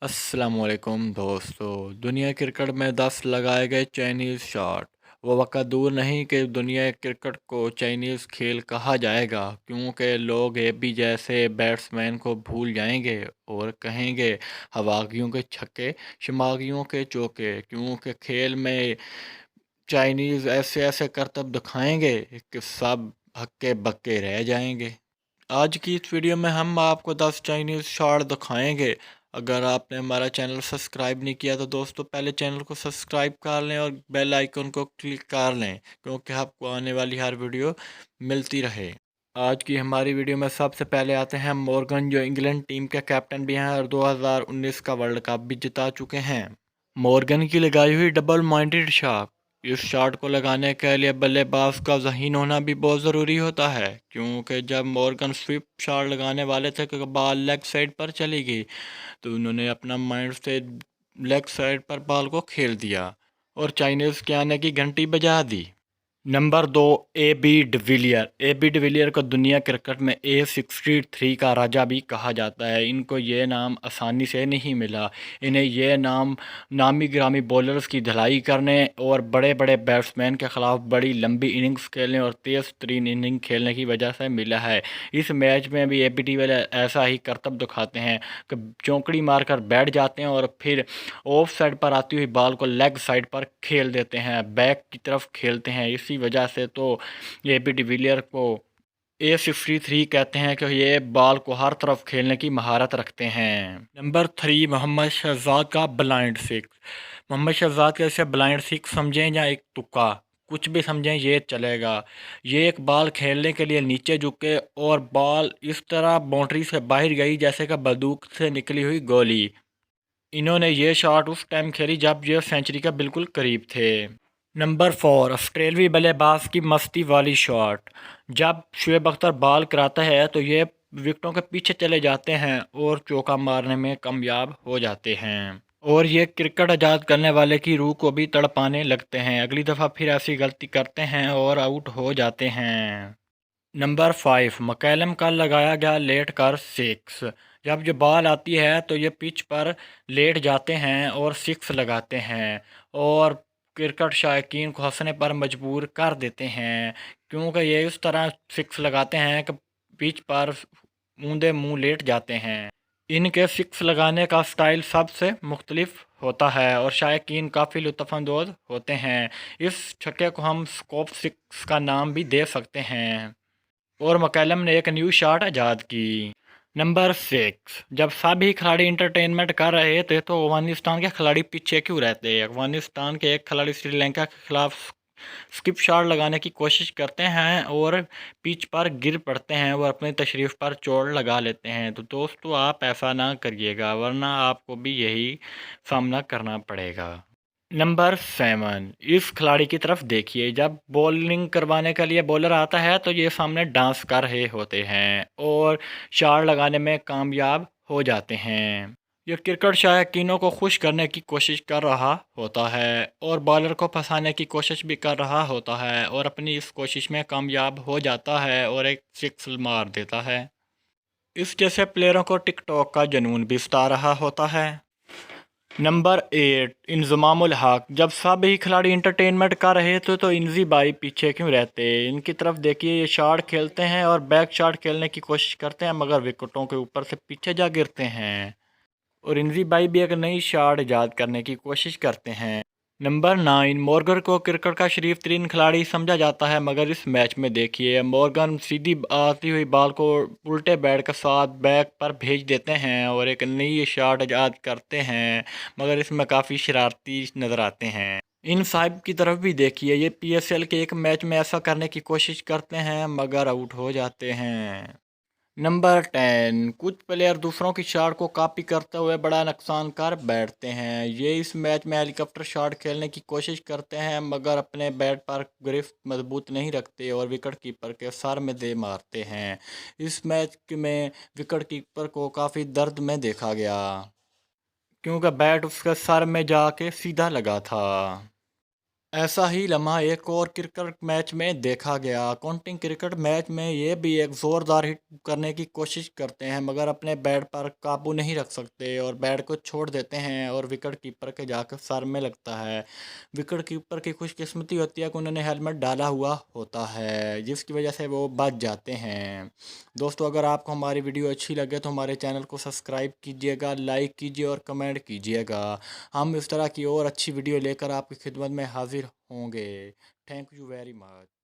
अस्सलाम वालेकुम दोस्तों। दुनिया क्रिकेट में 10 लगाए गए चाइनीज़ शॉट। वो वक़्त दूर नहीं कि दुनिया क्रिकेट को चाइनीज़ खेल कहा जाएगा, क्योंकि लोग एबी जैसे बैट्समैन को भूल जाएंगे और कहेंगे हवागियों के छक्के, शमागियों के चौके, क्योंकि खेल में चाइनीज़ ऐसे ऐसे करतब दिखाएंगे कि सब हक्के बक्के रह जाएंगे। आज की इस वीडियो में हम आपको 10 चाइनीज़ शॉट दिखाएंगे। अगर आपने हमारा चैनल सब्सक्राइब नहीं किया तो दोस्तों पहले चैनल को सब्सक्राइब कर लें और बेल आइकन को क्लिक कर लें, क्योंकि आपको आने वाली हर वीडियो मिलती रहे। आज की हमारी वीडियो में सबसे पहले आते हैं मॉर्गन, जो इंग्लैंड टीम के कैप्टन भी हैं और 2019 का वर्ल्ड कप भी जिता चुके हैं। मॉर्गन की लगाई हुई डबल माइंडेड शॉट। इस शॉट को लगाने के लिए बल्लेबाज का ज़हीन होना भी बहुत ज़रूरी होता है, क्योंकि जब मॉर्गन स्विप शॉट लगाने वाले थे कि बॉल लेग साइड पर चली गई, तो उन्होंने अपना माइंड से लेग साइड पर बॉल को खेल दिया और चाइनीज़ के आने की घंटी बजा दी। Number 2, A B de Villiers. A B de Villiers को दुनिया क्रिकेट में A63 का राजा भी कहा जाता है। इनको ये नाम आसानी से नहीं मिला। इन्हें यह नाम नामी गिरामी बॉलर्स की धलाई करने और बड़े बड़े बैट्समैन के ख़िलाफ़ बड़ी लंबी इनिंग्स खेलने और तेज़ तरीन इनिंग खेलने की वजह से मिला है। इस मैच में भी ए बी डिविलियर ऐसा ही करतब दिखाते हैं कि चौकड़ी मारकर बैठ जाते हैं और फिर ऑफ साइड पर आती हुई बॉल को लेग साइड पर खेल देते हैं, बैक की तरफ खेलते हैं। इसी वजह से तो ए बी डिविलियर को A63 कहते हैं कि ये बॉल को हर तरफ खेलने की महारत रखते हैं। नंबर 3, मोहम्मद शहजाद का ब्लाइंड सिक्स। मोहम्मद शहजाद के इसे ब्लाइंड सिक्स समझें या एक तुक्का, कुछ भी समझें ये चलेगा। ये एक बॉल खेलने के लिए नीचे झुके और बॉल इस तरह बाउंड्री से बाहर गई जैसे कि बंदूक से निकली हुई गोली। इन्होंने ये शॉट उस टाइम खेली जब ये सेंचुरी के बिल्कुल करीब थे। नंबर 4, ऑस्ट्रेलवी बल्लेबाज की मस्ती वाली शॉट। जब शुएब अख्तर बॉल कराता है तो ये विकेटों के पीछे चले जाते हैं और चौका मारने में कामयाब हो जाते हैं, और ये क्रिकेट आज़ाद करने वाले की रूह को भी तड़पाने लगते हैं। अगली दफ़ा फिर ऐसी गलती करते हैं और आउट हो जाते हैं। नंबर 5, मकैलम का लगाया गया लेट कर सिक्स। जब ये बॉल आती है तो ये पिच पर लेट जाते हैं और सिक्स लगाते हैं और क्रिकेट शायकीन को हंसने पर मजबूर कर देते हैं, क्योंकि ये इस तरह सिक्स लगाते हैं कि पिच पर मूंदे मुंह लेट जाते हैं। इनके सिक्स लगाने का स्टाइल सबसे मुख्तलिफ होता है और शायकीन काफ़ी लुत्फ़अंदोज़ होते हैं। इस छक्के को हम स्कोप सिक्स का नाम भी दे सकते हैं और मकैलम ने एक न्यू शॉट आज़ाद की। नंबर 6, जब सभी खिलाड़ी इंटरटेनमेंट कर रहे थे तो अफगानिस्तान के खिलाड़ी पीछे क्यों रहते? अफगानिस्तान के एक खिलाड़ी श्रीलंका के खिलाफ स्किप शॉट लगाने की कोशिश करते हैं और पिच पर गिर पड़ते हैं और अपनी तशरीफ पर चोट लगा लेते हैं। तो दोस्तों आप ऐसा ना करिएगा, वरना आपको भी यही सामना करना पड़ेगा। नंबर 7, इस खिलाड़ी की तरफ देखिए। जब बॉलिंग करवाने के लिए बॉलर आता है तो ये सामने डांस कर रहे होते हैं और शॉट लगाने में कामयाब हो जाते हैं। ये क्रिकेट शायकीनों को खुश करने की कोशिश कर रहा होता है और बॉलर को फंसाने की कोशिश भी कर रहा होता है और अपनी इस कोशिश में कामयाब हो जाता है और एक सिक्स मार देता है। इस जैसे प्लेयरों को टिकटॉक का जुनून भी सता रहा होता है। नंबर 8, इंजमामुल हक। जब सब ही खिलाड़ी इंटरटेनमेंट कर रहे थे तो इंजी भाई पीछे क्यों रहते? इनकी तरफ देखिए, ये शॉट खेलते हैं और बैक शॉट खेलने की कोशिश करते हैं मगर विकेटों के ऊपर से पीछे जा गिरते हैं, और इंजी भाई भी एक नई शॉट ईजाद करने की कोशिश करते हैं। नंबर 9, मॉर्गन को क्रिकेट का शरीफ तरीन खिलाड़ी समझा जाता है, मगर इस मैच में देखिए मॉर्गन सीधी आती हुई बॉल को उल्टे बैट के साथ बैक पर भेज देते हैं और एक नई शॉट ईजाद करते हैं, मगर इसमें काफ़ी शरारती नज़र आते हैं। इन साहिब की तरफ भी देखिए, ये PSL के एक मैच में ऐसा करने की कोशिश करते हैं मगर आउट हो जाते हैं। नंबर 10, कुछ प्लेयर दूसरों की शॉट को कॉपी करते हुए बड़ा नुकसान कर बैठते हैं। ये इस मैच में हेलीकॉप्टर शॉट खेलने की कोशिश करते हैं मगर अपने बैट पर ग्रिप मजबूत नहीं रखते और विकेट कीपर के सर में दे मारते हैं। इस मैच में विकेट कीपर को काफ़ी दर्द में देखा गया, क्योंकि बैट उसके सर में जाके सीधा लगा था। ऐसा ही लम्हा एक और क्रिकेट मैच में देखा गया। काउंटिंग क्रिकेट मैच में ये भी एक ज़ोरदार हिट करने की कोशिश करते हैं मगर अपने बैट पर काबू नहीं रख सकते और बैट को छोड़ देते हैं और विकेट कीपर के जाकर सर में लगता है। विकेट कीपर की खुशकिस्मती होती है कि उन्होंने हेलमेट डाला हुआ होता है जिसकी वजह से वो बच जाते हैं। दोस्तों, अगर आपको हमारी वीडियो अच्छी लगे तो हमारे चैनल को सब्सक्राइब कीजिएगा, लाइक कीजिए और कमेंट कीजिएगा। हम इस तरह की और अच्छी वीडियो लेकर आपकी खिदमत में हाजिर होंगे। Thank you very much.